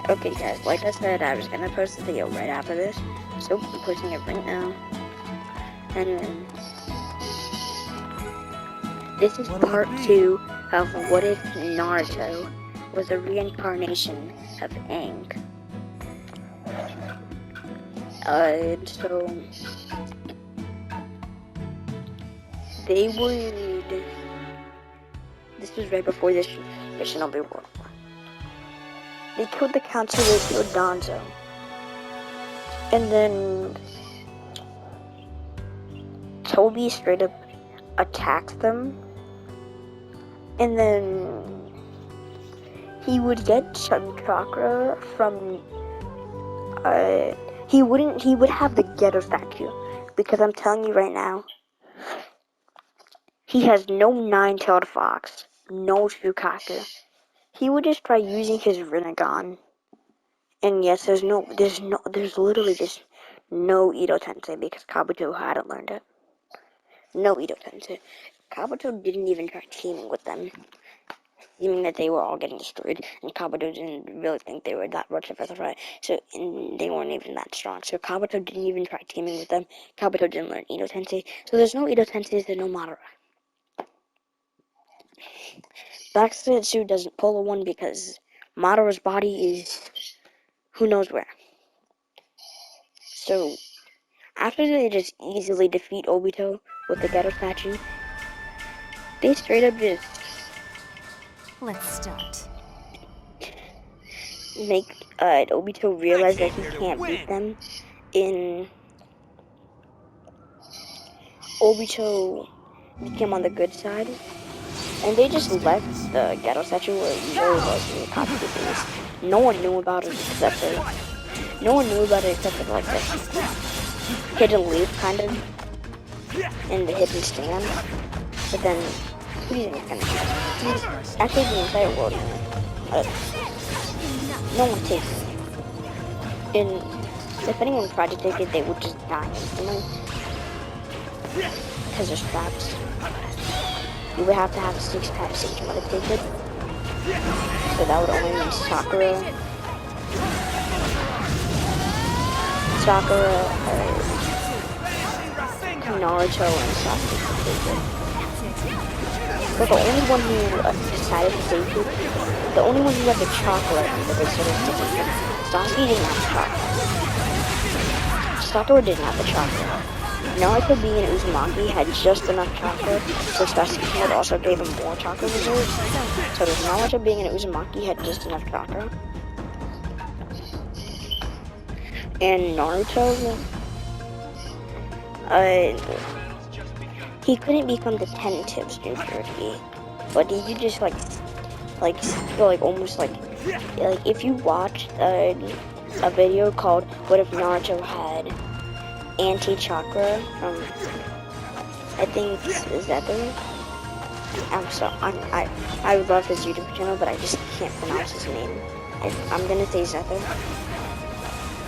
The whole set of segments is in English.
Okay guys, like I said, I was gonna post the video right after this, so I'm posting it right now. And then this is part 2 of what if Naruto was a reincarnation of Aang. So they would. This was right before this Shinobi War. They killed the council, they killed Danzo. And then Toby straight up attacked them. And then he would get chakra from he would have the ghetto statue. Because I'm telling you right now, he has no nine-tailed fox, no Shukaku. He would just try using his Rinnegan. And yes, there's literally just no Ito Tensei because Kabuto hadn't learned it. No Ito Tensei. Kabuto didn't even try teaming with them. Meaning that they were all getting destroyed, and Kabuto didn't really think they were that much of a threat, so they weren't even that strong. So Kabuto didn't even try teaming with them. Kabuto didn't learn Ito Tensei, so there's no Ito Tensei, there's no Madara. Baxetsu doesn't pull a one because Madara's body is who knows where. So after they just easily defeat Obito with the Geto statue, they straight up just let's start. Make Obito realize that he can't beat them. Obito became on the good side, and they just left the Geto statue where it usually was in the copy things. No one knew about it except for like the hidden leaf kind of, and the hidden stand. But then he's actually the entire world. No one takes it. And if anyone tried to take it, they would just die instantly. Because there's traps. You would have to have 6 traps each one to take it. So that would only mean Sakura, Naruto, and Sasuke to take it. But the only one who decided to take it, the only one who had the chocolate that they sort of taking it, Sasuke didn't have the chocolate. Sakura didn't have the chocolate. Naruto being an Uzumaki had just enough chocolate, so Sasuke also gave him more chocolate reserves. So Naruto being an Uzumaki had just enough chocolate. And Naruto, he couldn't become the 10 tips Jinchuriki, but he could just almost like if you watch a video called "What if Naruto had anti-chakra" from I think Zether. I love his YouTube channel, but I just can't pronounce his name. I'm gonna say Zether.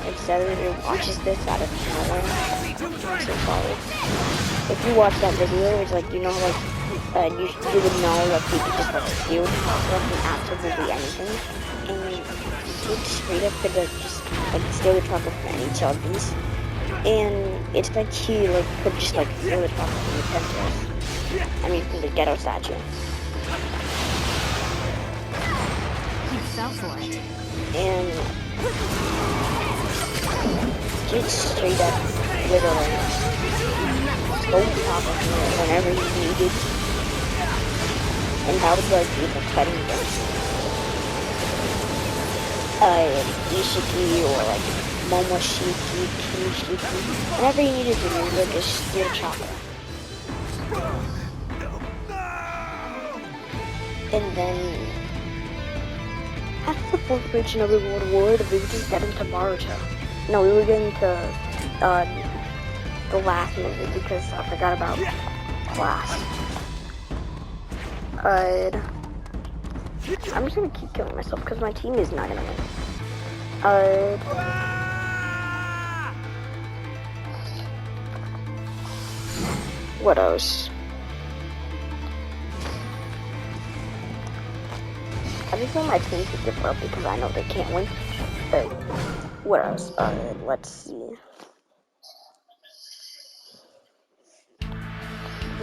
If Zether watches this out of nowhere, I'm so sorry. If you watch that video, it's like, you know, like, you would know, like, he could just, like, steal chakra from absolutely anything. And he straight up could, like, just, like, steal the chakra from any Chubbies. And it's like he, like, could just, like, steal the chakra from the Tempest. I mean, from the Geto statue. He fell for it. And just straight up, literally, stole the chakra from him whenever he needed. And that was like even fighting against Ishiki or like Momoshiki, Kinshiki. Whenever you needed to do, you just steal chakra. And then after the 4th region of the World War, we would just get into Naruto. No, we were getting to the last movie because I forgot about class. I'm just gonna keep killing myself because my team is not gonna win. What else? I just want my team to give up because I know they can't win. What else? Let's see.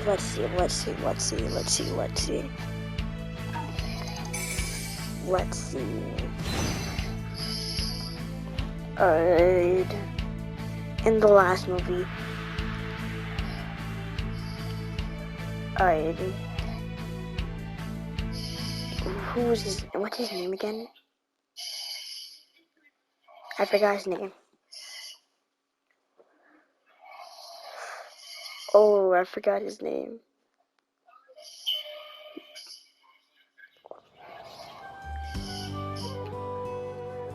Let's see. In the last movie, what's his name again? I forgot his name. Oh, I forgot his name.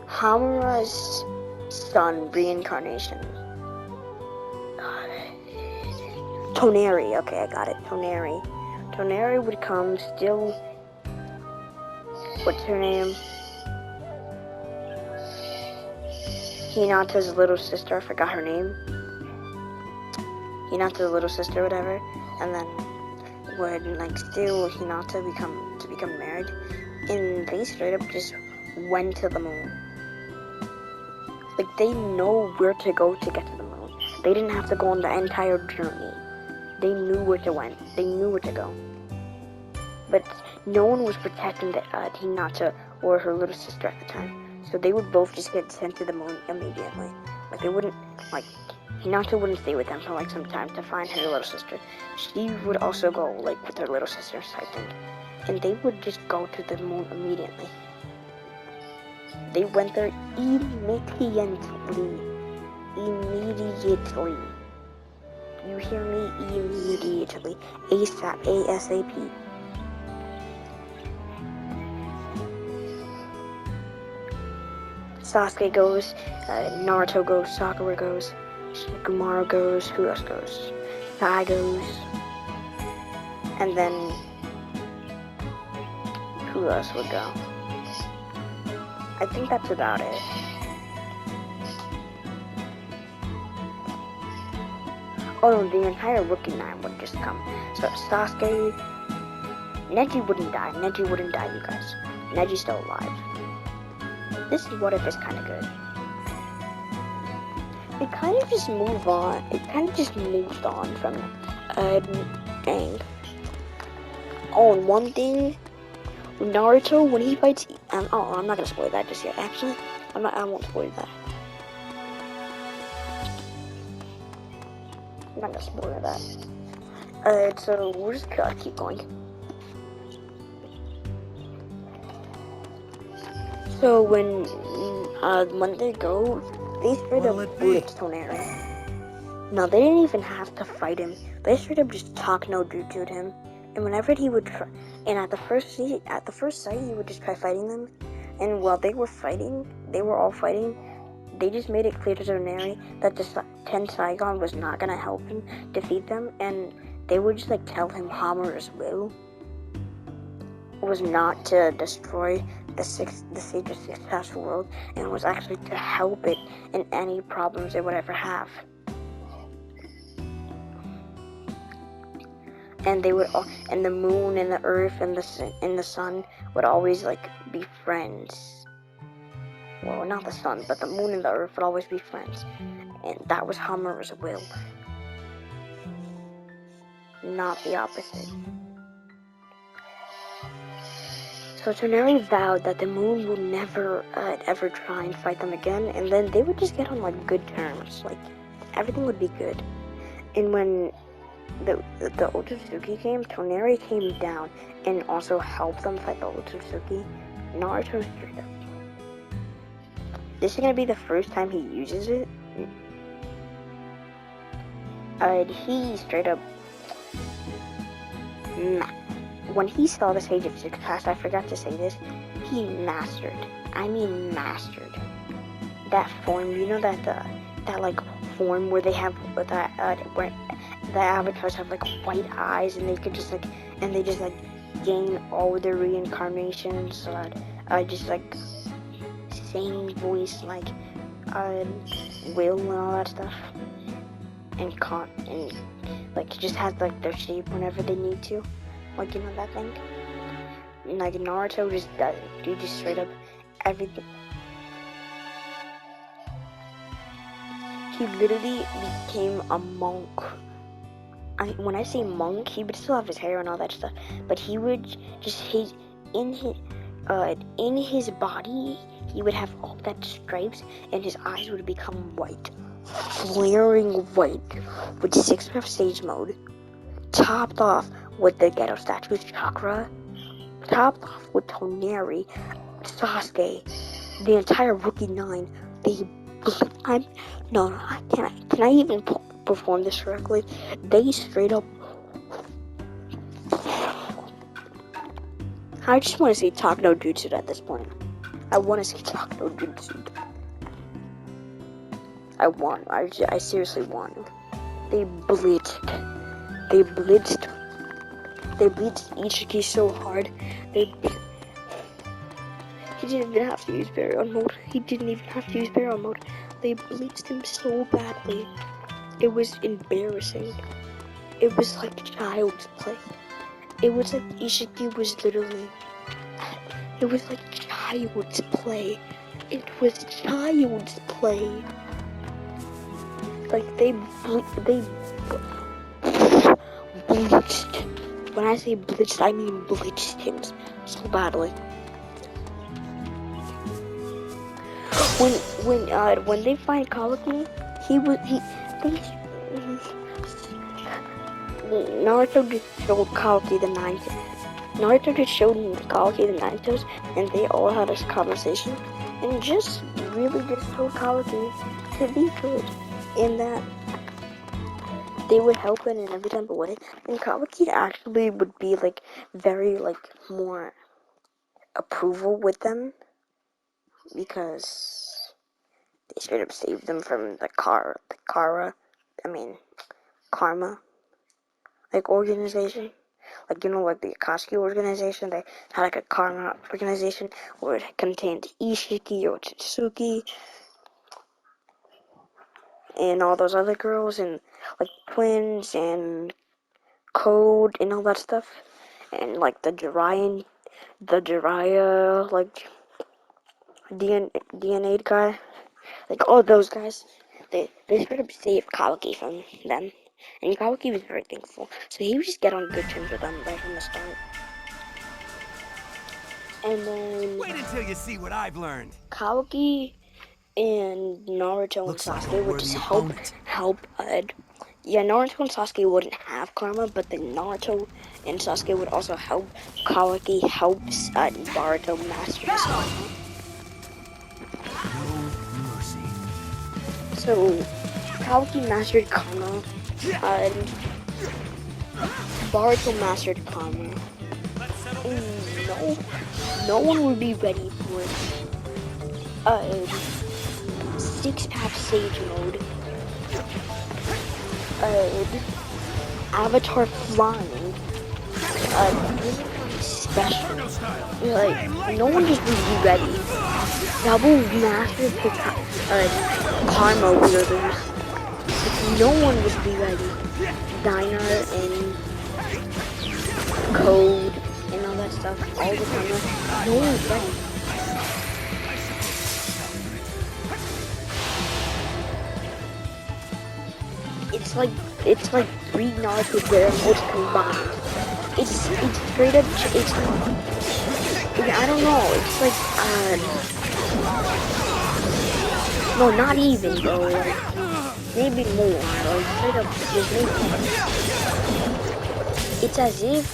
Hamura's son, reincarnation. Toneri, okay, I got it. Toneri. Toneri would come still. What's her name? Hinata's little sister, I forgot her name. Hinata's little sister, whatever. And then would still Hinata become married. And they straight up just went to the moon. They know where to go to get to the moon. They didn't have to go on the entire journey. They knew where to went. They knew where to go. But no one was protecting Hinata or her little sister at the time. So they would both just get sent to the moon immediately. They wouldn't, Hinata wouldn't stay with them for some time to find her little sister. She would also go with her little sister, I think. And they would just go to the moon immediately. They went there immediately. You hear me? Immediately. ASAP. ASAP. Sasuke goes, Naruto goes, Sakura goes, Shikamaru goes, who else goes? Sai goes. And then who else would go? I think that's about it. Oh no, the entire Rookie 9 would just come. So Sasuke, Neji wouldn't die, you guys. Neji's still alive. This is What If is kind of good. It kind of just moved on. From Aang. Oh, and one thing, Naruto, when he fights, I'm not gonna spoil that just yet. Actually, I won't spoil that. I'm not gonna spoil that. So we'll just keep going. So when they go, they straight up blitz Toneri. No, they didn't even have to fight him. They straight up just talk no jutsu to him. And whenever he would try, and at the first sight, he would just try fighting them. And while they were all fighting, they just made it clear to Toneri that the 10 Saigon was not gonna help him defeat them, and they would just tell him Hamura's will was not to destroy the Sage's successful world, and was actually to help it in any problems it would ever have. And they would, and the moon and the earth and the sun would always be friends. Well, not the sun, but the moon and the earth would always be friends, and that was Hamura's will, not the opposite. So Toneri vowed that the moon would never ever try and fight them again, and then they would just get on good terms. Everything would be good. And when the Otsutsuki came, Toneri came down and also helped them fight the Otsutsuki. Naruto straight up. This is gonna be the first time he uses it. He straight up. When he saw the Sage of Success, I forgot to say this, he mastered that form. You know that form where they have where the avatars have white eyes, and they could just gain all their reincarnations. So just same voice, will and all that stuff, and just has their shape whenever they need to. You know that thing? Naruto just does it. Dude just straight up everything. he literally became a monk. When I say monk, he would still have his hair and all that stuff, but he would just in his body, he would have all that stripes, and his eyes would become white, flaring white, with 6-path stage mode, topped off with the ghetto statues chakra, topped off with Toneri, Sasuke, the entire Rookie 9. Can I even perform this correctly? They straight up. I just want to say talk no jutsu at this point. I want to say talk no jutsu. I want. I seriously want. They blitzed Ichiki so hard. He didn't even have to use Barrier mode. They blitzed him so badly. It was embarrassing. It was like child's play. It was like Ishiki was literally. It was like child's play. It was child's play. Like they blitzed. When I say blitzed, I mean blitzed him so badly. When they find Kawaki, Naruto just showed Kawaki the Nine. Naruto just showed Kawaki the Nine Toes, and they all had a conversation, and just really just told Kawaki to be good, and that they would help him in every type of way, and Kawaki actually would be like very like more approval with them because they straight up saved them from the Karma, like organization. Like, you know, like the Akatsuki organization, they had like a Karma organization where it contained Ishiki, Otsutsuki, and all those other girls, and like twins, and Code, and all that stuff. And like the Jiraiya, like DNA guy. Like all those guys, they sort of saved Kawaki from them, and Kawaki was very thankful. So he would just get on good terms with them right from the start. And then wait until you see what I've learned. Kawaki and Naruto and Sasuke would just help. Naruto and Sasuke wouldn't have karma, but then Naruto and Sasuke would also help Kawaki helps Naruto master his karma. So, Kawaki mastered Karma, and Boruto mastered Karma. And no one would be ready for 6-path sage mode. Avatar flying. Special. Like, no one just would be ready. Double mastered Karma wielders. No one would be ready. Diner and Code and all that stuff. All the Karma. No one's ready. It's like 3 Naruto Bear modes combined. It's straight up. I don't know. It's like no, not even though. Like, maybe more. Like straight up, just maybe. It's as if.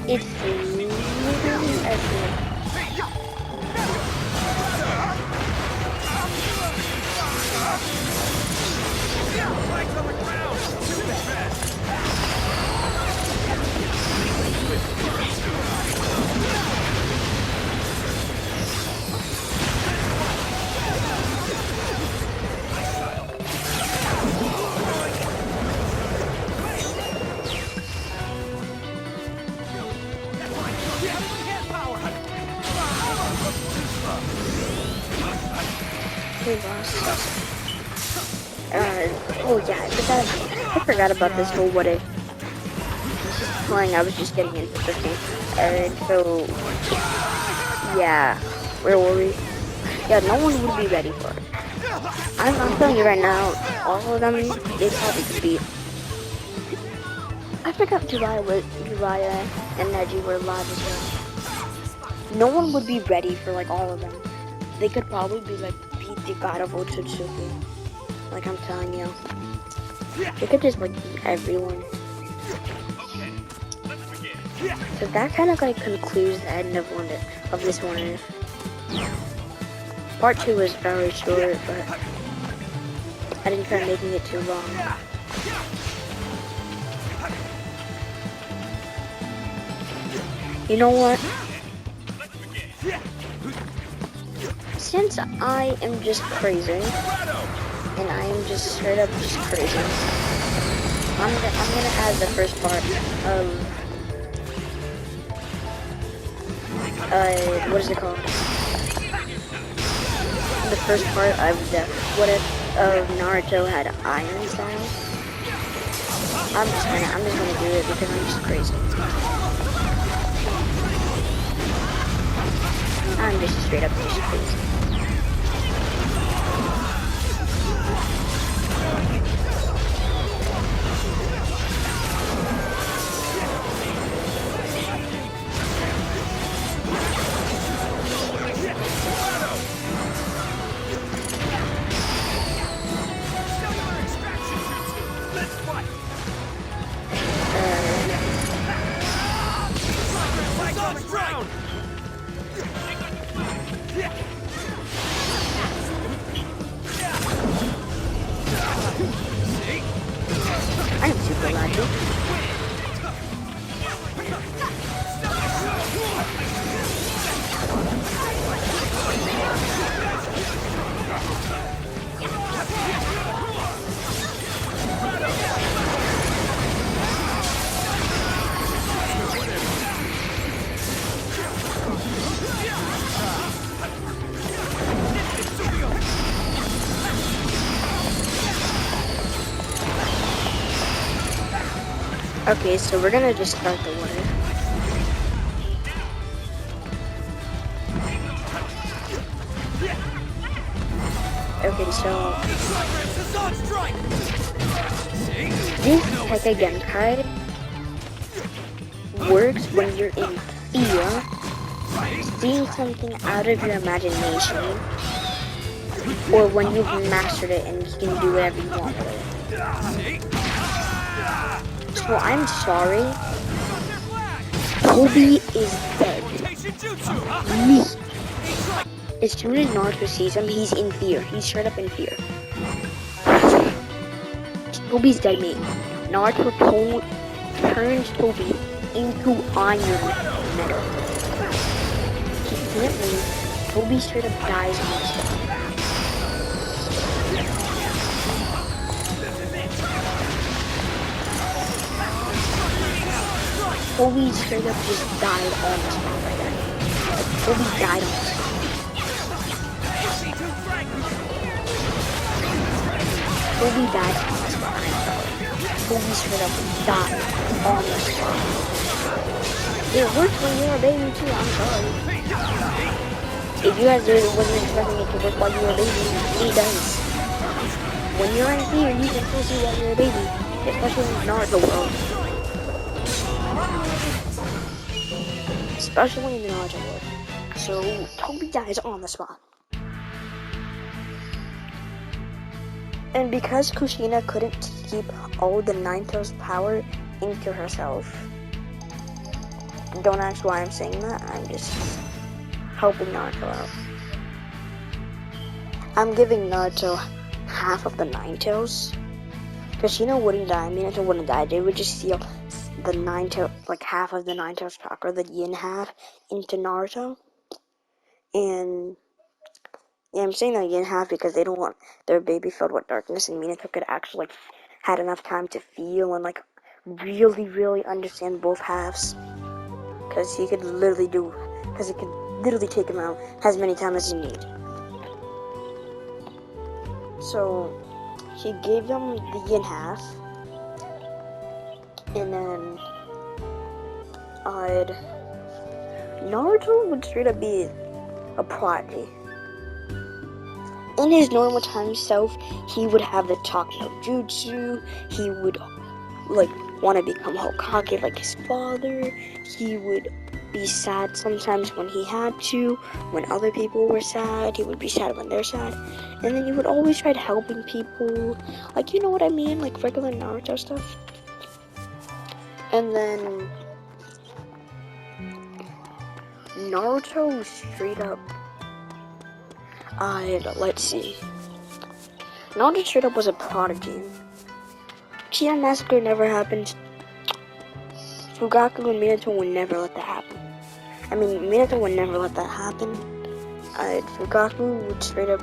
It's literally as if. Oh yeah, I forgot about this whole what if. playing, I was just getting into 15. And so, yeah, where were we? Yeah, no one would be ready for it. I'm telling you right now, all of them, they probably could beat. I forgot Jiraiya and Neji were alive as well. No one would be ready for like all of them. They could probably be like beat the god of Otsutsuki. Like I'm telling you. They could just like beat everyone. So that kind of like concludes the end of this one. Part 2 was very short, but I didn't try making it too long. You know what? Since I am just crazy, and I am just straight up just crazy, I'm gonna add the first part of what is it called? The first part of the what if Naruto had iron style. I'm just gonna do it because I'm just crazy. I'm just straight up just crazy. I am super lucky. Okay, so we're gonna just start the water. Okay, so this Teka Genkai works when you're in fear, seeing something out of your imagination, or when you've mastered it and you can do whatever you want with it. So I'm sorry, Toby is dead. Me. As soon as Naruto sees him, he's in fear. He's straight up in fear. Toby's dead, mate. Naruto turns Toby into iron metal. He can't move. Toby straight up dies on the spot. Toby straight up just died on the spot right there. Toby died on the spot. Toby died on the spot. Toby straight up died on the spot. It works when you're a baby too, I'm sorry. If you guys wasn't expecting it to work while you were a baby, it does. When you're in fear, you can still see while you're a baby. Especially in Naruto world. Especially in the Naruto world. So, Toby dies on the spot. And because Kushina couldn't keep all the Nine-Tails power into herself, don't ask why I'm saying that, I'm just helping Naruto out. I'm giving Naruto half of the Nine-Tails. Kushina wouldn't die, Minato wouldn't die, they would just steal the Nine-Tails, like half of the Nine-Tails chakra, the yin half, into Naruto. And yeah, I'm saying that yin half because they don't want their baby filled with darkness, and Minato could actually had enough time to feel and like really understand both halves. Because he could literally take him out as many times as he needs. So he gave them the yin half, and then Naruto would straight up be a prodigy. In his normal time self, he would have the talk no jutsu. He would like want to become Hokage like his father. He would be sad sometimes when he had to. When other people were sad, he would be sad when they're sad. And then he would always try helping people. Like, you know what I mean? Like regular Naruto stuff. And then Naruto straight up. Let's see. Naruto straight up was a prodigy. Uchiha Massacre never happened. Fugaku and Minato would never let that happen. Minato would never let that happen. Fugaku would straight up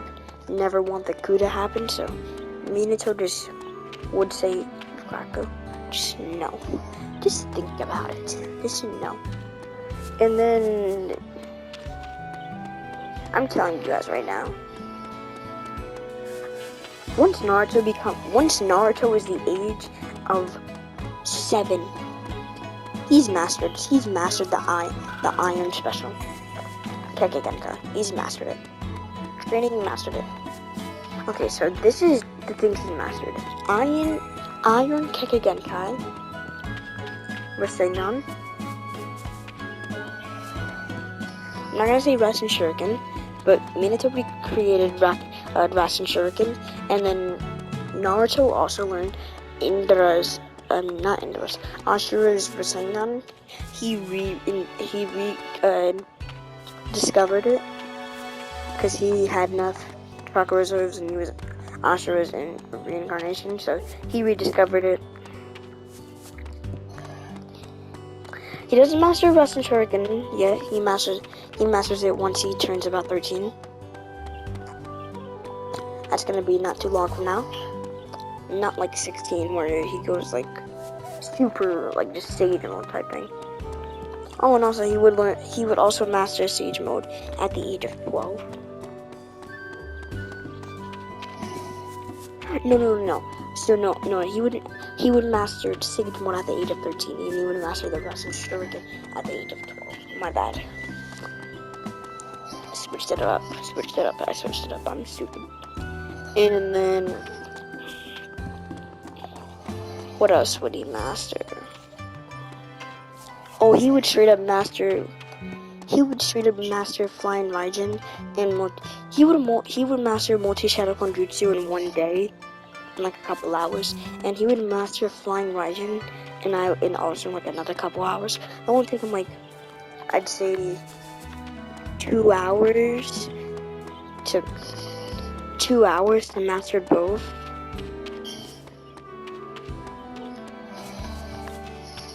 never want the coup to happen, so Minato just would say, Fugaku, just no. Just think about it. Just no. And then, I'm telling you guys right now, once Naruto is the age of 7, he's mastered the Iron Special. Kekigenka. He's mastered it. Training mastered it. Okay, so this is the things he mastered. Iron Kekigenkai. Rasengan. I'm not gonna say Rasen Shuriken, but Minato created Rasen Shuriken, and then Naruto also learned Ashura's Rasengan. He discovered it because he had enough chakra reserves and he was Ashura's in reincarnation, so he rediscovered it. He doesn't master Rasen Shuriken yet. He masters it once he turns about 13. That's gonna be not too long from now. Not like 16 where he goes like super like just sage mode type thing. Oh, and also he would also master sage mode at the age of 12. No. So no, he would master sage mode at the age of 13, and he would master the Rasen Shuriken at the age of 12. My bad. I switched it up. I'm stupid. And then what else would he master? Oh, he would straight up master Flying Raijin, and he would master Multi-Shadow Jutsu in one day, in like a couple hours, and he would master Flying Raijin in also like another couple hours. That would take him like, I'd say 2 hours to master both.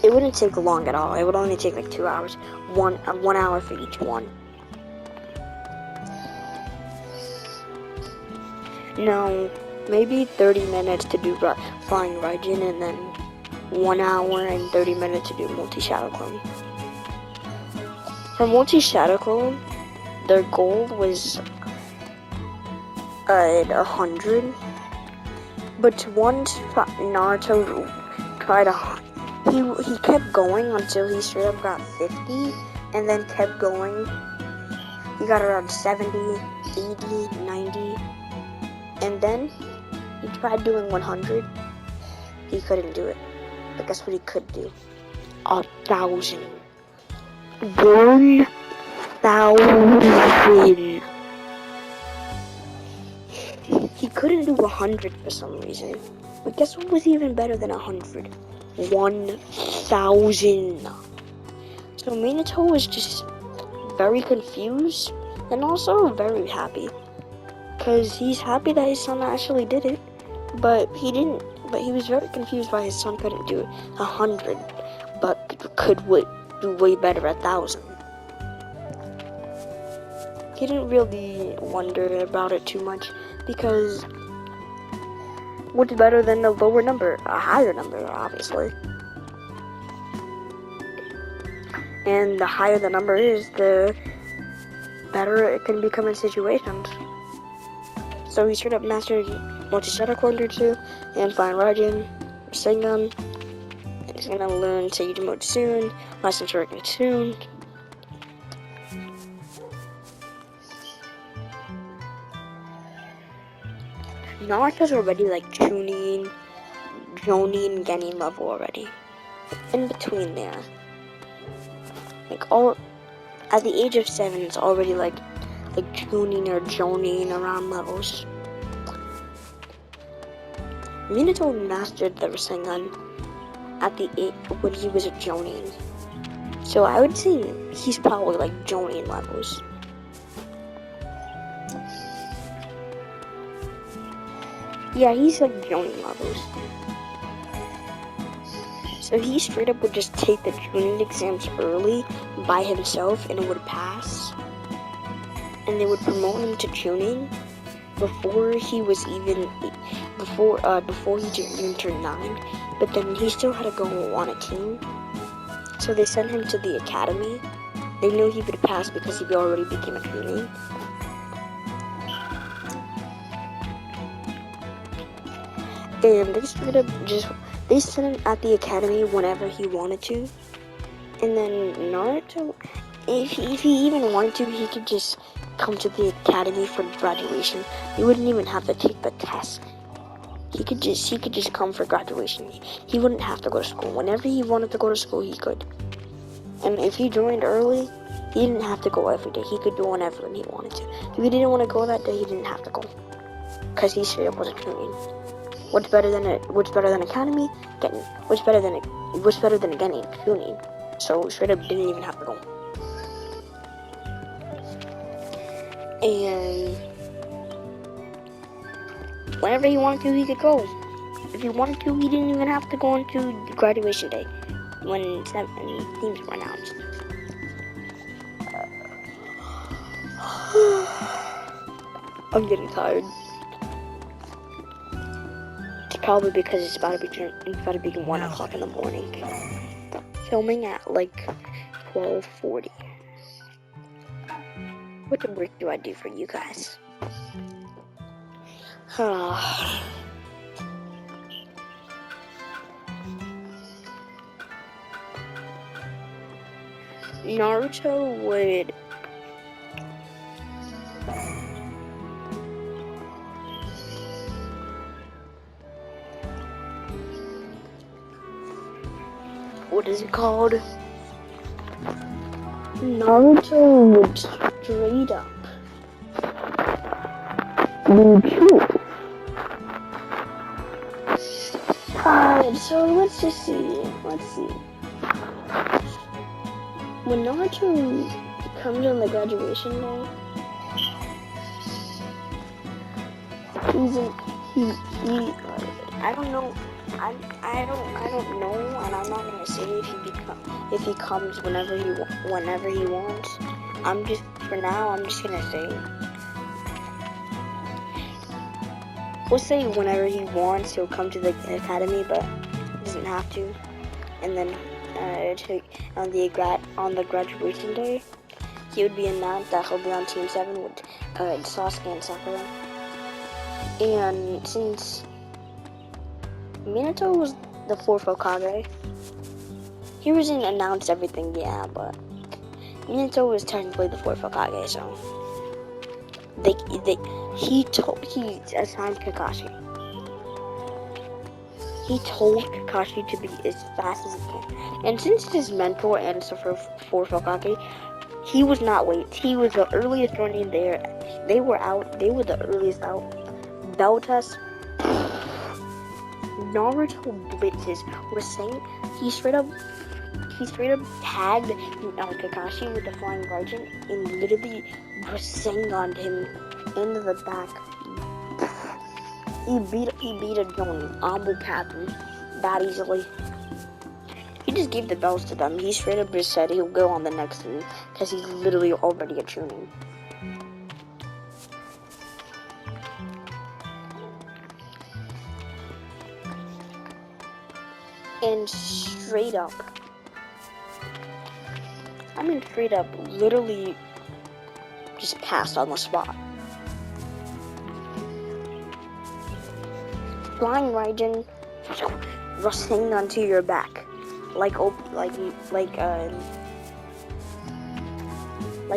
It wouldn't take long at all. It would only take like 2 hours. 1 hour for each one. No, maybe 30 minutes to do Flying Raijin, and then 1 hour and 30 minutes to do Multi-Shadow Clone. For Multi-Shadow Clone, their goal was 100. But once Naruto tried he kept going until he straight up got 50, and then kept going. He got around 70, 80, 90, and then he tried doing 100. He couldn't do it. But guess what he could do? 1,000. 1,000. He couldn't do 100 for some reason. But guess what was even better than 100? 1,000. So Minato was just very confused and also very happy, because he's happy that his son actually did it, but he didn't. But he was very confused why his son couldn't do 100, but could do way better 1,000. He didn't really wonder about it too much, because what's better than a lower number? A higher number, obviously. And the higher the number is, the better it can become in situations. So he straight up mastered Multi-Shadow Jutsu and Flying Raijin, Rasengan, He's gonna learn Sage Mode soon. Lesson Shuriken soon. Naruto's already like Chunin, Jonin, Genin level already. In between there. Like all at the age of 7 it's already like Chunin or Jonin around levels. Minato mastered the Rasengan at the when he was a Jonin. So I would say he's probably like Jonin levels. Yeah, he's like Jonin levels. So he straight up would just take the Chunin exams early by himself and would pass. And they would promote him to Chunin before he was even before he even turned 9. But then he still had to go on a team. So they sent him to the academy. They knew he would pass because he already became a Chunin. And they straight up they sent him at the academy whenever he wanted to. And then Naruto, if he even wanted to, he could just come to the academy for graduation. He wouldn't even have to take the test. He could just come for graduation. He wouldn't have to go to school. Whenever he wanted to go to school, he could. And if he joined early, he didn't have to go every day. He could go whenever he wanted to. If he didn't want to go that day, he didn't have to go. Cause he straight up was a Chunin. What's better than academy? Getting. What's better than getting Chunin? So straight up didn't even have to go. And whenever he wanted to, he could go. If he wanted to, he didn't even have to go into graduation day when teams were announced. I'm getting tired. It's probably because it's about to be 1 o'clock in the morning. Filming at like 12:40. What the break do I do for you guys? Naruto would what is it called? Naruto would straight up Alright, so let's see. When Naruto comes on the graduation day, I don't know, and I'm not gonna say if he comes whenever he wants. I'm just gonna say, we'll say whenever he wants, he'll come to the academy, but he doesn't have to. And then on the graduation day, he would be announced that he'll be on Team 7 with Sasuke and Sakura. And since Minato was the 4th Hokage, he wasn't announced everything, yeah, but Minato was technically the 4th Hokage, so he assigned Kakashi. He told Kakashi to be as fast as he can. And since his mentor and the 4th Hokage, he was not late. He was the earliest running there. They were the earliest out. Bell test. Naruto blitzes was saying he straight up tagged Kakashi with the flying Raijin and literally Rasengan'd him into the back. He beat a Jonin, Ambu Captain, that easily. He just gave the bells to them. He straight up just said he'll go on the next one because he's literally already a Chunin. And straight up, literally just passed on the spot. Flying Raijin, Rasengan onto your back. like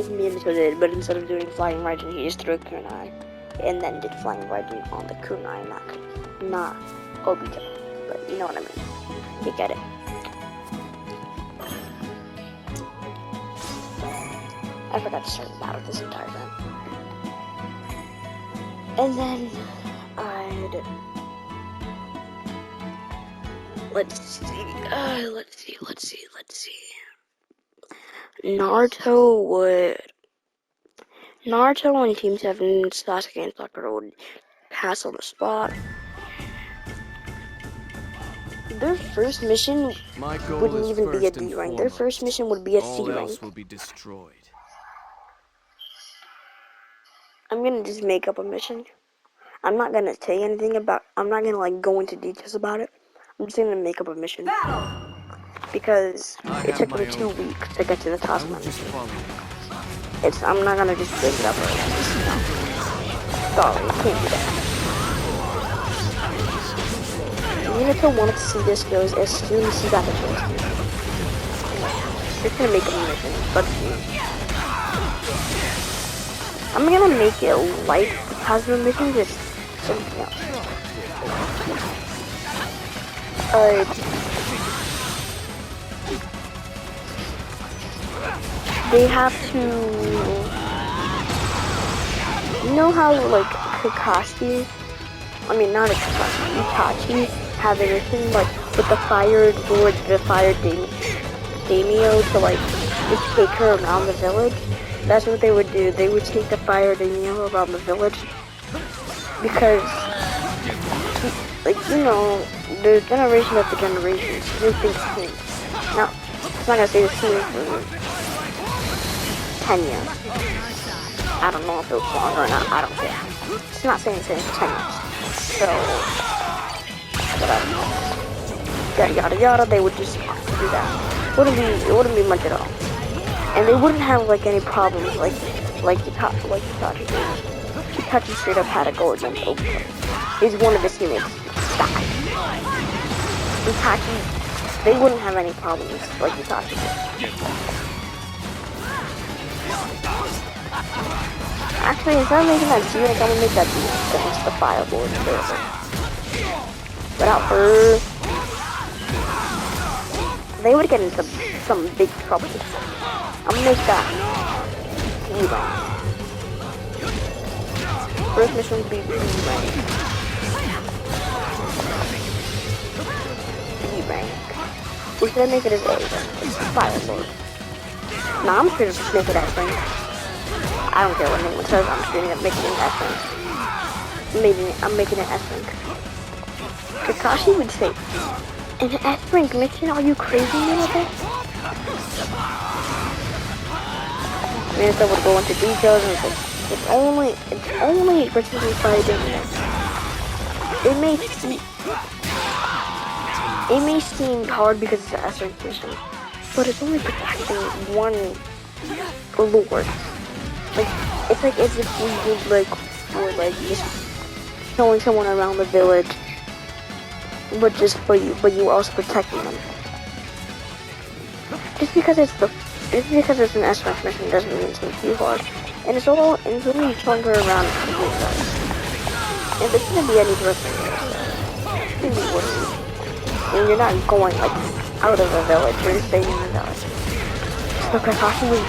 Minato did, but instead of doing flying Raijin, he just threw a kunai, and then did flying Raijin on the kunai, not Obito. But you know what I mean. You get it. I forgot to start the battle this entire time. And then let's see. Naruto and Team 7, Sasuke and Sakura would pass on the spot. Their first mission wouldn't even be a D rank. Their first mission would be a C rank. All else will be destroyed. I'm gonna just make up a mission. I'm not gonna say anything about. I'm not gonna like go into details about it. I'm just gonna make up a mission because it took me 2 weeks to get to the Tasman mission. I'm not gonna just break it up or just, no. Sorry, can't do that. Minato wanted to see this goes as soon as he got the chance. Just gonna make up a mission, but I'm gonna make it like the Tasman mission, just something else. They have to, you know how like Kakashi, I mean not Kakashi, Itachi had the mission like with the fired daimyo to like just take her around the village. That's what they would do. They would take the fire daimyo around the village because, like, you know, the generation after generation, new things change. Now, it's not gonna say the same for 10 years. I don't know if it was longer or not. I don't care. It's not saying the same for 10 years. So, whatever. Yada yada yada. They would just have to do that. It wouldn't be much at all. And they wouldn't have like any problems like Itachi did. Itachi straight up had to go against Obito. He's one of his teammates died. Itachi, they wouldn't have any problems like Itachi did. Actually, instead of making that D-rank, I'm gonna make that against the Fireboard. Without her, they would get into some big trouble. I'm gonna make that D-rank. First mission would be D-rank. D-rank. Or should I make it as A then? It's Fireboard. Nah, I'm sure to just make it S rank. I don't care what anyone says, I'm just gonna make it an S rank. I'm making it S rank. Kakashi would say, an S rank mission? Are you crazy, Minato? Minato would go into details and say, it's only protecting fire damage. It may seem hard because it's an S rank mission, but it's only protecting one lord. Like, it's like as if we would were just showing someone around the village, but you were also protecting them. Just because it's an S rank mission doesn't mean it's too hard. And it's only showing her around the village. And there shouldn't be any person there, so it shouldn't be worth it. And you're not going like out of the village, you're just staying in the village. So Kakashi was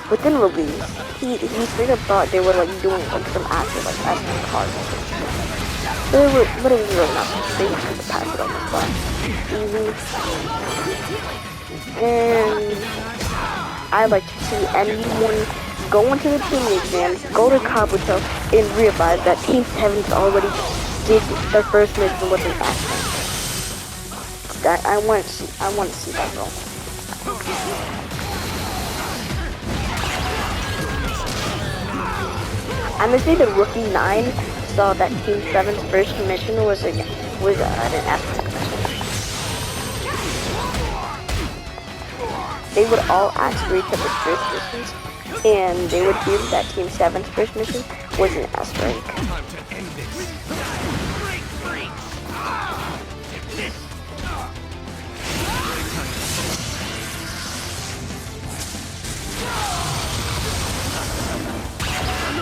within release. He straight up thought they were like doing like some actual like S-rank cards. But it was really not. They just had to pass it on the spot. Easy. And I'd like to see anyone go into the team exams, go to Kabuto, and realize that Team 7's already did their first mission with an S-rank. I want to see that girl. I'm gonna say the Rookie 9 saw that Team 7's first mission was an S-rank mission. They would all ask for each other's first missions, and they would hear that Team 7's first mission was an S-rank.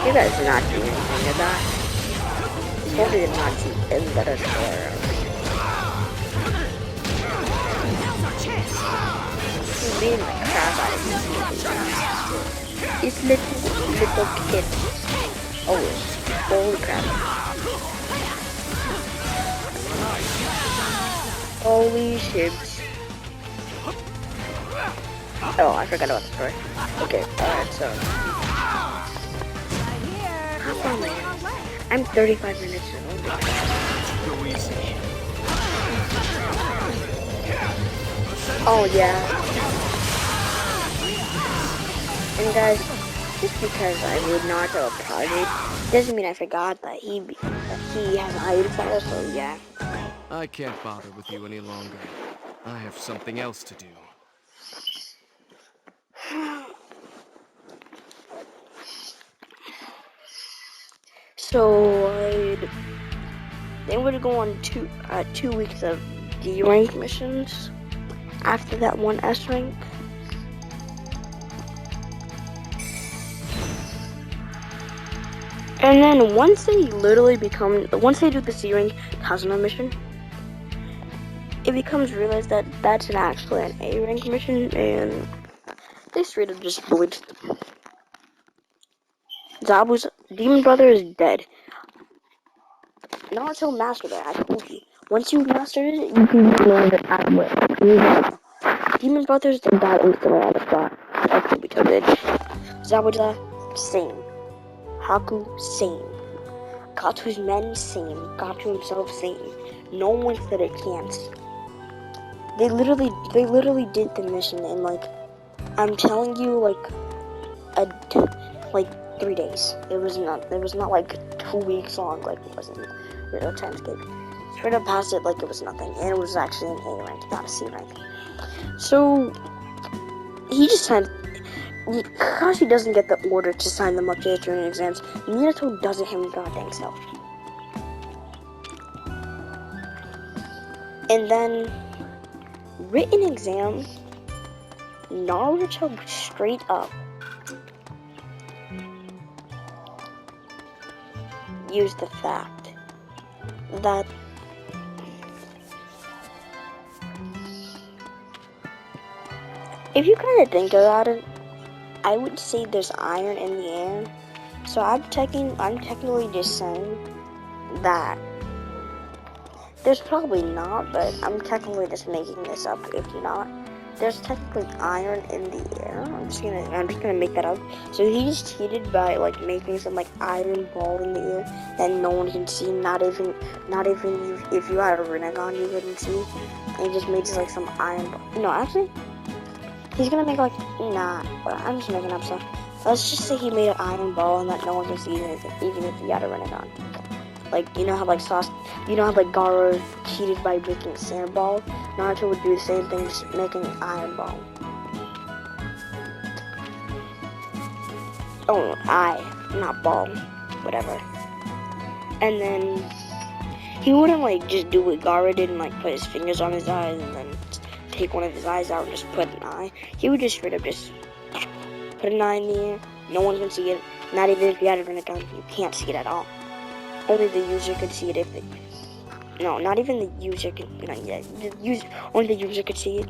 You guys did not see anything of that. You probably did not see any of that trailer. He's beating the crap out of these people. These little kids. Oh, holy crap. Holy shit. Oh, I forgot about the story. Okay, alright, so. How far am I? I'm 35 minutes in. Go easy. Oh, yeah. And guys, just because I would not have a project doesn't mean I forgot that he has an item file, so yeah. I can't bother with you any longer. I have something else to do. So they would go on 2 weeks of D rank missions after that one S rank. And then once they do the C rank Kazuma mission, it becomes realized that that's actually an A rank mission, and they straight up just blitzed them. Zabu's demon brother is dead. Naruto mastered it, I told you. Once you mastered it, you can learn it at will. Demon brothers did that instantly on the spot. That's what we told it. Zabuza, same. Haku, same. Katu's men, same. Katu himself, same. No one said it can't. They literally did the mission in like, I'm telling you, like 3 days. It was not like 2 weeks long like it was in Timescape. Straight up passed it like it was nothing, and it was actually an A rank, not a C rank. So he just signed. Kakashi doesn't get the order to sign them up to the training exams. Minato does it him goddamn self. And then written exam, Naruto straight up used the fact that if you kind of think about it, I would say there's iron in the air. So I'm technically just saying that there's probably not, but I'm technically just making this up if not. There's technically iron in the air. I'm just gonna make that up. So he's cheated by like making some like iron ball in the air that no one can see, not even if you had a Rinnegan you couldn't see. And he just made like some iron ball. No, actually, he's gonna make like I'm just making up stuff. Let's just say he made an iron ball and that no one can see even if he had a Rinnegan. Like, you know how like Gaara cheated by making a sand ball? Naruto would do the same thing, just making an iron ball. Oh, not ball. Whatever. And then he wouldn't like just do what Gaara did and like put his fingers on his eyes and then take one of his eyes out and just put an eye. He would just straight up just put an eye in the air. No one can see it. Not even if you had it in a gun, you can't see it at all. Only the user could see it no, not even the user could, only the user could see it.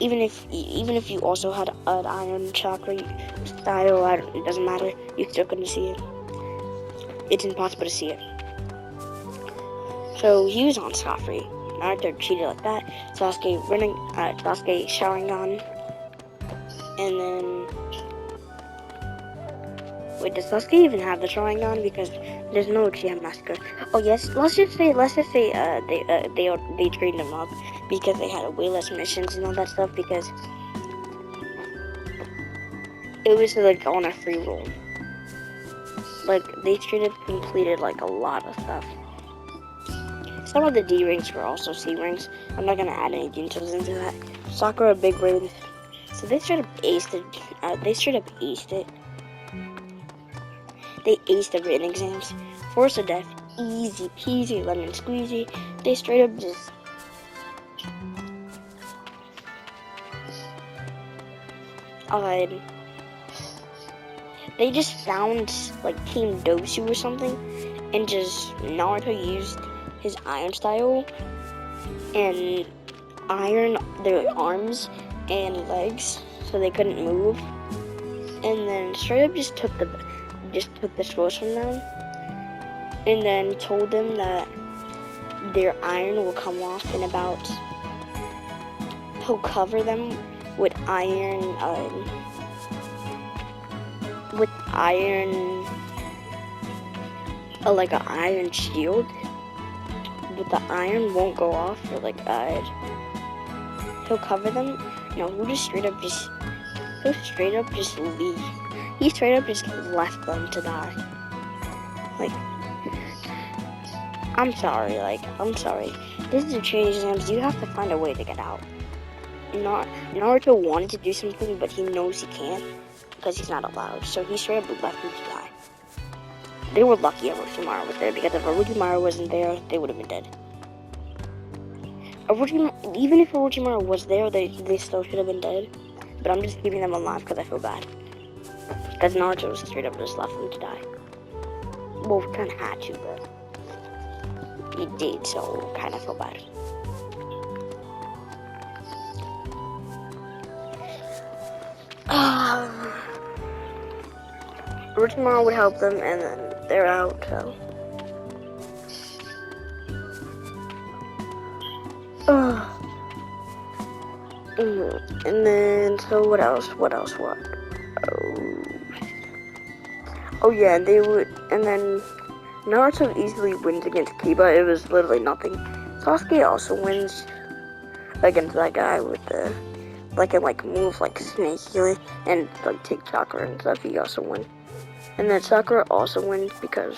Even if you also had an iron chakra style, it doesn't matter, you still couldn't see it. It's impossible to see it. So he was on scot-free. Naruto cheated like that. Sasuke Sharingan. And then wait, does Sasuke even have the Sharingan? Because there's no Uchiha Massacre. Oh yes, let's just say they trained him up because they had way less missions and all that stuff because it was like on a free roll. Like they straight up completed like a lot of stuff. Some of the D ranks were also C ranks. I'm not gonna add any details into that. Sakura Big Brain. So they straight up aced it. They aced the written exams. Force of Death, easy peasy, lemon squeezy. They straight up just they just found like Team Dosu or something, and just Naruto used his iron style and iron their arms and legs so they couldn't move, and then straight up just took the scrolls from them, and then told them that their iron will come off in about. He'll cover them with iron. Like an iron shield, but the iron won't go off, or like he'll cover them. No, he'll straight up just leave. He straight up just left them to die. Like, I'm sorry. This is a training exams. You have to find a way to get out. Naruto wanted to do something, but he knows he can't because he's not allowed. So he straight up left them to die. They were lucky Orochimaru was there, because if Orochimaru wasn't there, they would have been dead. Even if Orochimaru was there, they still should have been dead. But I'm just keeping them alive because I feel bad. Because Naruto straight up just left them to die. Well, we kind of had to, but he did, so kind of feel bad. Orochimaru would help them, and then they're out, so. And then, so what else? Oh yeah, and then Naruto easily wins against Kiba. It was literally nothing. Sasuke also wins against that guy with the, and move like snakily and like take chakra and stuff. He also wins. And then Sakura also wins because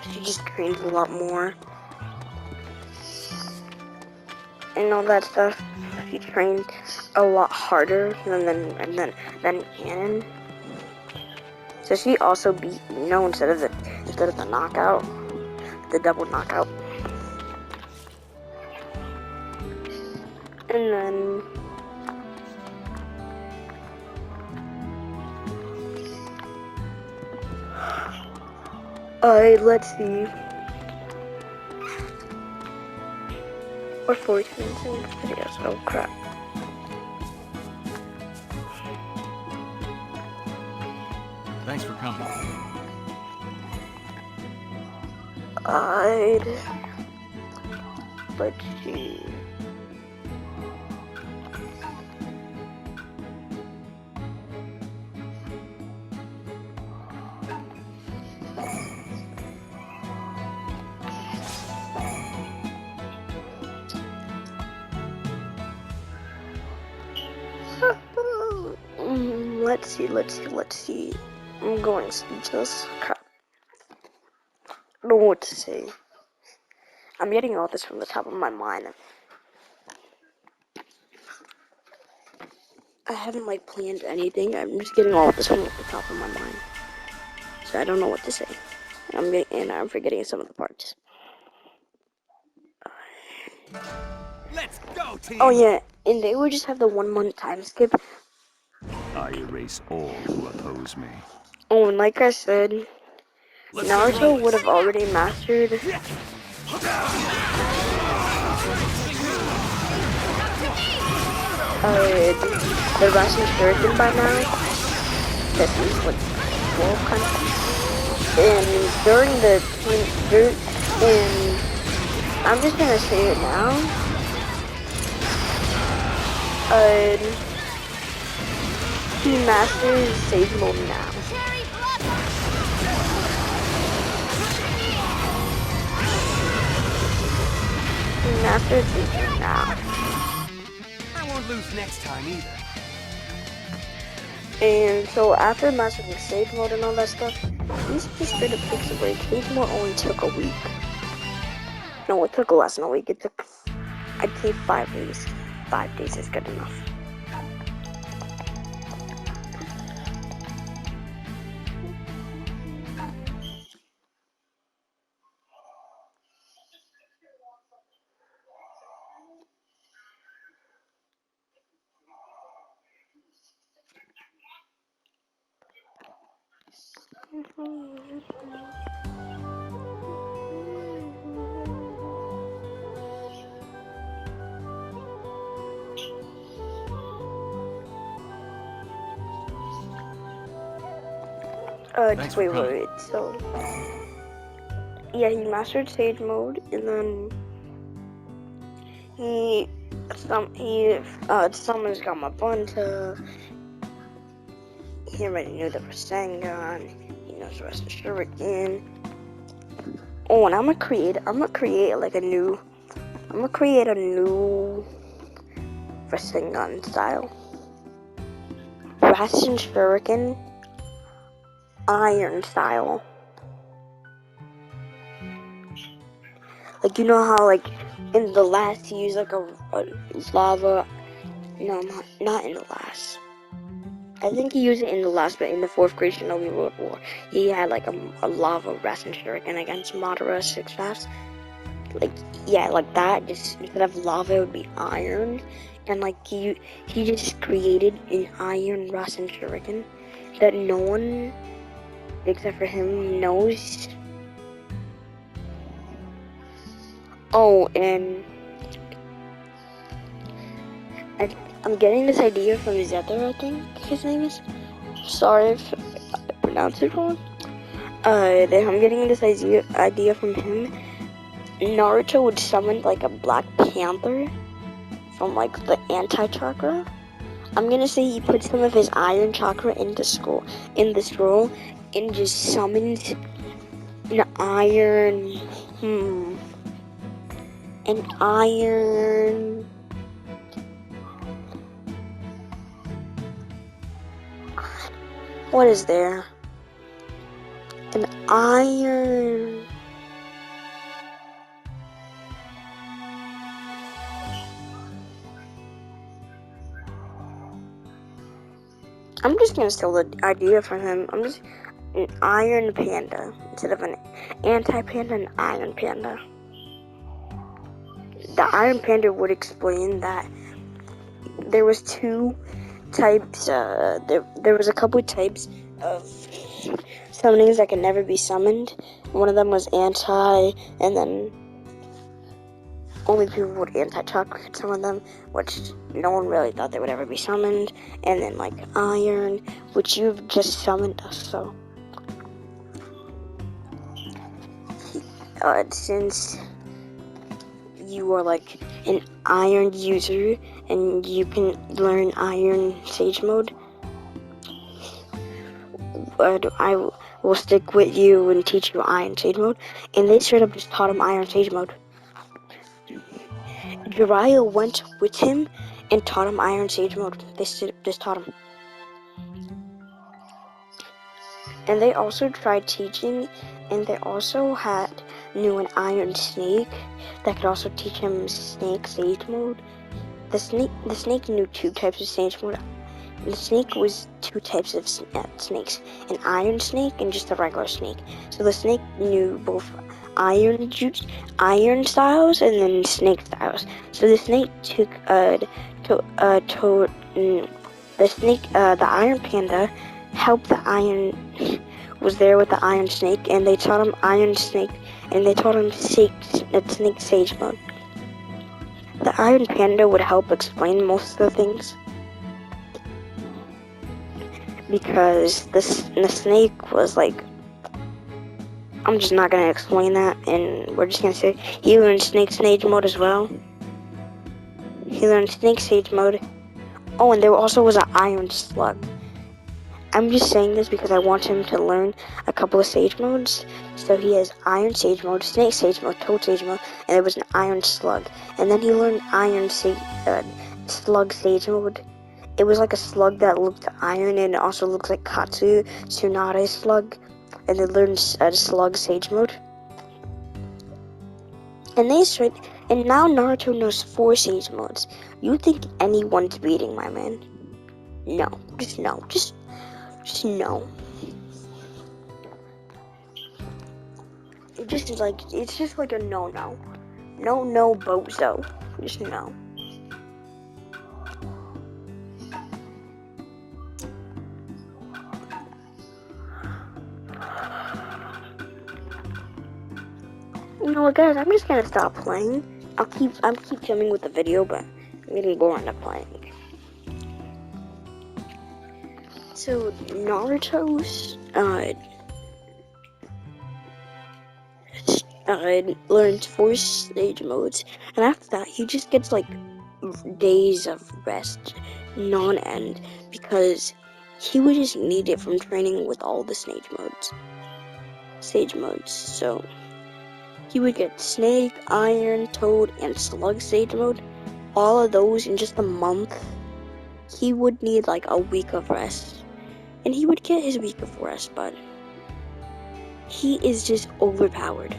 she just trains a lot more and all that stuff. She trains a lot harder than Canon. So she also beat Ino instead of the knockout, the double knockout. And then let's see. Or 40 minutes in videos. Oh crap. Thanks for coming. Let's see. Let's see. I'm going speechless. Crap. I don't know what to say. I'm getting all this from the top of my mind. I haven't planned anything. I'm just getting all of this from the top of my mind. So I don't know what to say. I'm forgetting some of the parts. Let's go, team. Oh yeah, and they would just have the 1 month time skip. I erase all who oppose me. Oh, and like I said, Naruto would have already mastered the Rasen Shuriken by now. That is 12 kind of. And I'm just gonna say it now. He masters Sage Mode now. He masters Sage Mode now. I won't lose next time either. And so after mastering Sage Mode and all that stuff, he's just straight up takes a break. Sage Mode only took a week. No, it took less than a week. It took, I'd say 5 days. 5 days is good enough. Thanks Wait, for coming. wait. So, yeah, he mastered Sage Mode, and then he summons Gamabunta. He already knew the Rasengan. He knows the rest of Shuriken. Oh, and I'm gonna create like a new. I'm gonna create a new Rasengan style. Rasen Shuriken Iron style. Like, you know how, like, in the last he used like a lava. No, not in the last. I think he used it in the last, but in the 4th grade Shinobi World War, he had like a lava Rasen Shuriken against Madara 6 fast. Like, yeah, like that. Just instead of lava, it would be iron, and like he just created an iron Rasen Shuriken that no one except for him knows. Oh, and I'm getting this idea from Zether, I think his name is. Sorry if I pronounced it wrong. I'm getting this idea from him. Naruto would summon like a Black Panther from like the anti-chakra. I'm gonna say he put some of his iron chakra in the scroll, and just summons an iron, an iron. What is there? An iron. I'm just gonna steal the idea from him. I'm just an iron panda instead of an anti-panda, an iron panda. The iron panda would explain that there was 2 types. There was a couple types of summonings that can never be summoned. One of them was anti, and then only people with anti-chakra could summon them, which no one really thought they would ever be summoned. And then like iron, which you've just summoned us, so since you are like an iron user and you can learn iron sage mode, I will stick with you and teach you iron sage mode. And they straight up just taught him iron sage mode. Jiraiya went with him and taught him iron sage mode. They just taught him. And they also tried teaching, and they also knew an iron snake that could also teach him snake sage mode. The snake knew 2 types of sage mode. The snake was 2 types of snakes, an iron snake and just a regular snake. So the snake knew both iron styles and then snake styles. So the snake took the iron panda helped the iron was there with the iron snake, and they taught him iron snake, and they taught him snake sage mode. The iron panda would help explain most of the things, because the snake was like, I'm just not gonna explain that, and we're just gonna say he learned snake sage mode as well. He learned snake sage mode. Oh, and there also was an iron slug. I'm just saying this because I want him to learn a couple of sage modes. So he has iron sage mode, snake sage mode, toad sage mode, and there was an iron slug. And then he learned iron slug sage mode. It was like a slug that looked iron, and it also looks like Katsu Tsunade slug. And they learned slug sage mode. And now Naruto knows 4 sage modes. You think anyone's beating my man? No. Just no. Just no. It's just like a no. No bozo. Just no. know, guys, I'm just gonna stop playing. I'm keep filming with the video, but I'm gonna go on to playing. So Naruto's learns 4 stage modes, and after that he just gets like days of rest, non-end, because he would just need it from training with all the stage modes. So he would get Snake, Iron, Toad, and Slug stage mode. All of those in just a month. He would need like a week of rest, and he would get his week of rest, but he is just overpowered.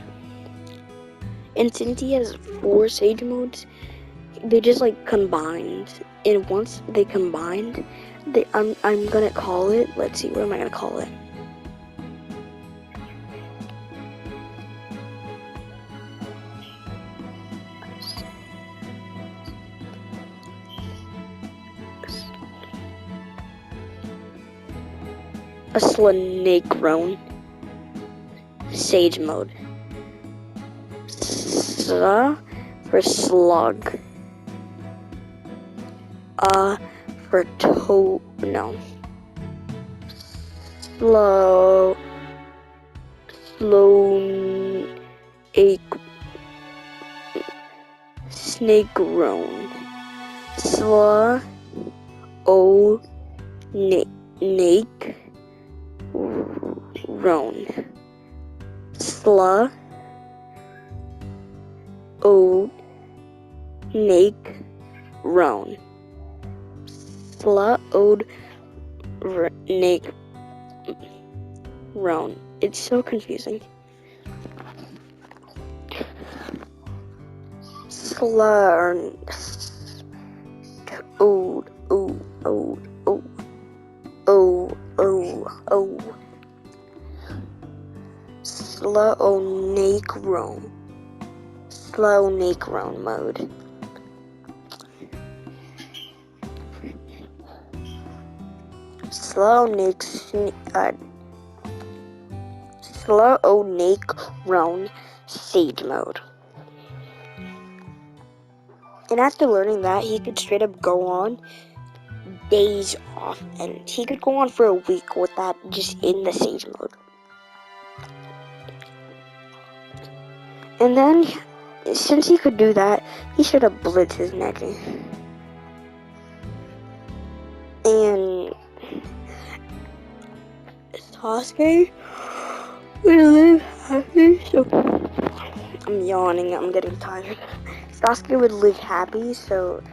And since he has 4 stage modes, they just like combined. And once they combined, I'm gonna call it. Let's see, what am I gonna call it? A Snake-grown Sage mode. Sla for Slug. For Toad. No. Slow. Snake-grown. Sla. Snake. Roan. Sla. Snake. Roan. Sla. Snake. Roan. It's so confusing. Slurn. Slow Necron mode. Slow Necron Sage mode. And after learning that, he could straight up go on days off, and he could go on for a week with that just in the Sage mode. And then, since he could do that, he should have blitzed his Neji. And Sasuke would live happy, so I'm yawning, I'm getting tired. Sasuke would live happy, so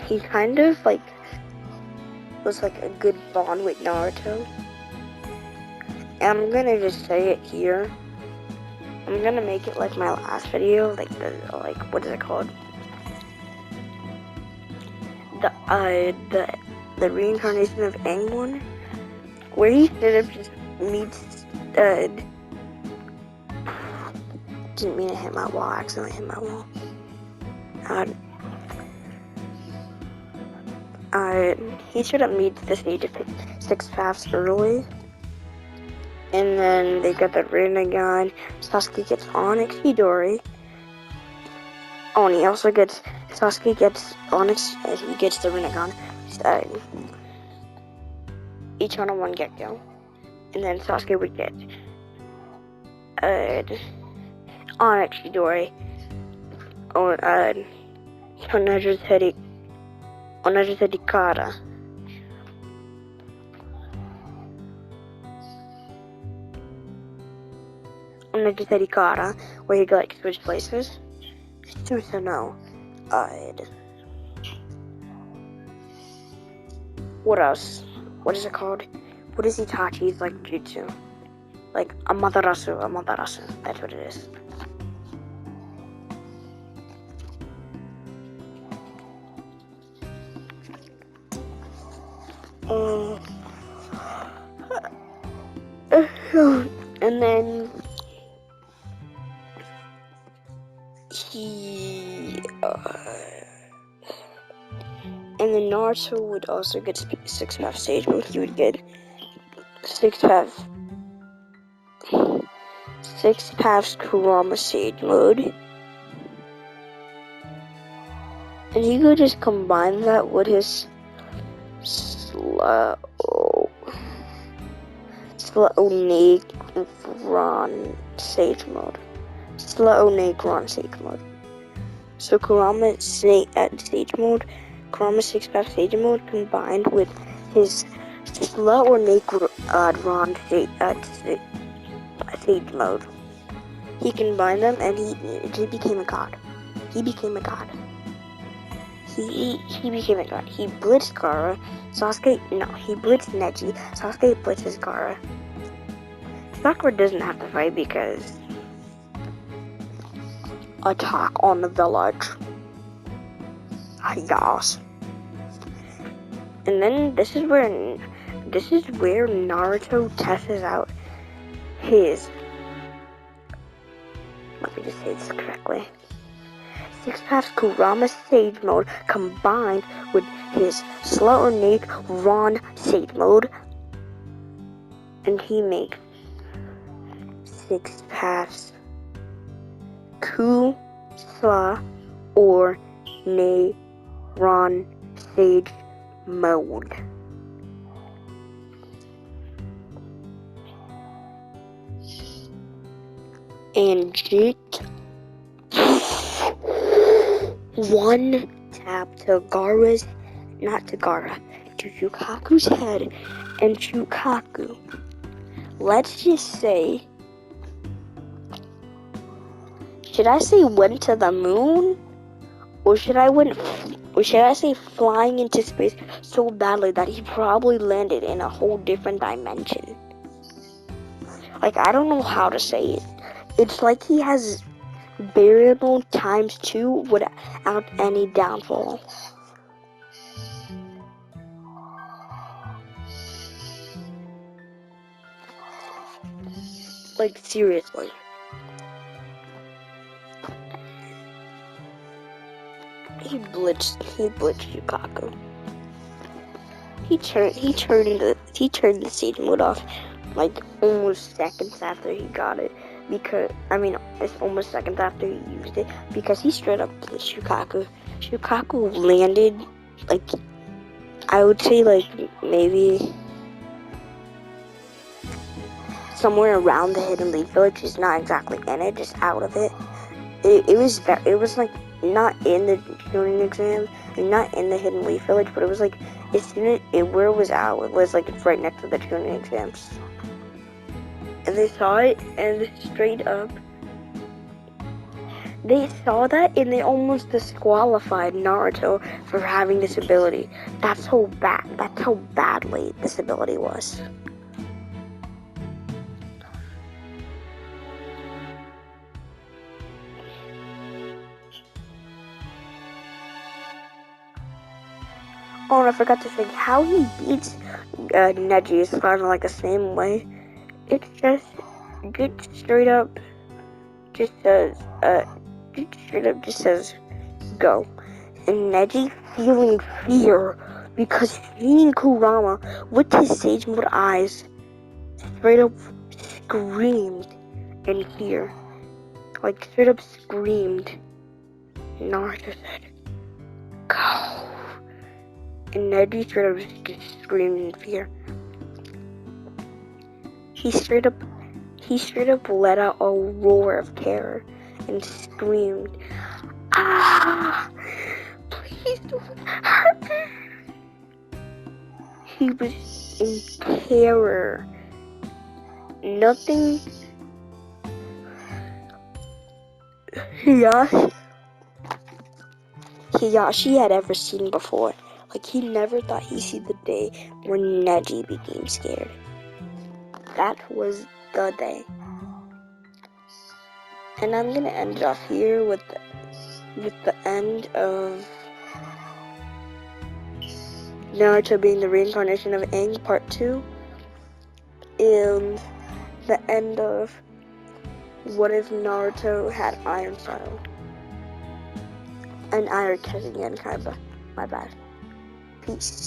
he kind of like was like a good bond with Naruto. And I'm gonna just say it here. I'm gonna make it like my last video, like what is it called? The reincarnation of Aang one, where he straight up just meets didn't mean to hit my wall, I accidentally hit my wall. He should have meet the stage of 6 paths early. And then they got the Rinnegan. Sasuke gets Onyx Hidori. Oh, and he also gets, Sasuke gets Onyx, he gets the Rinnegan. Each on one get-go. And then Sasuke would get Onyx Hidori. Onajuteri Kara, where he could like switch places. Susanoo. What else? What is it called? What is Itachi's like jutsu? Like Amaterasu. That's what it is. And then and then Naruto would also get 6 path stage mode. He would get 6 path 6 paths Kurama Sage Mode. And he could just combine that with his slow Negron Sage Mode. Slow Negron Sage Mode. So Kurama Sage Mode, Kurama 6 path Sage Mode combined with his slow Negron Sage Mode. He combined them and he became a god. He became a god. He became a god. He blitzed Gaara. He blitzed Neji. Sasuke blitzes Gaara. Sakura doesn't have to fight because attack on the village. Yes. And then this is where Naruto tests out his. Let me just say this correctly. 6 paths Kurama Sage Mode combined with his slow Ron Sage Mode, and he makes 6 paths Kusla or Ron Sage Mode. And Jit one tap to Shukaku's head, and Shukaku, let's just say, should I say went to the moon? Or should I say flying into space so badly that he probably landed in a whole different dimension? Like, I don't know how to say it. It's like he has variable times 2 without any downfall. Like, seriously. He blitzed Yukaku. He turned the Sage Mode off like almost seconds after he got it. It's almost seconds after he used it because he straight up blitzed Shukaku. Shukaku landed, like, I would say, like, maybe somewhere around the Hidden Leaf Village. It's not exactly in it, just out of it. It was like not in the tuning exam and not in the Hidden Leaf Village, but it was like where it was out. It was like right next to the tuning exams. And they saw it, and straight up, they saw that, and they almost disqualified Naruto for having this ability. That's how badly this ability was. Oh, and I forgot to say, how he beats Neji is kind of like the same way. It's just straight up just says go. And Neji, feeling fear because seeing Kurama with his Sage Mode eyes, straight up screamed in fear. Like, straight up screamed. Naruto said, go. And Neji straight up just screamed in fear. He straight up let out a roar of terror and screamed, "Ah! Please don't hurt me!" He was in terror. Nothing Hiyashi had ever seen before. Like, he never thought he'd see the day when Neji became scared. That was the day. And I'm gonna end it off here with the end of Naruto being the reincarnation of Aang, Part 2, and the end of what if Naruto had Iron Style and Iron Sharingan, kinda. My bad. Peace.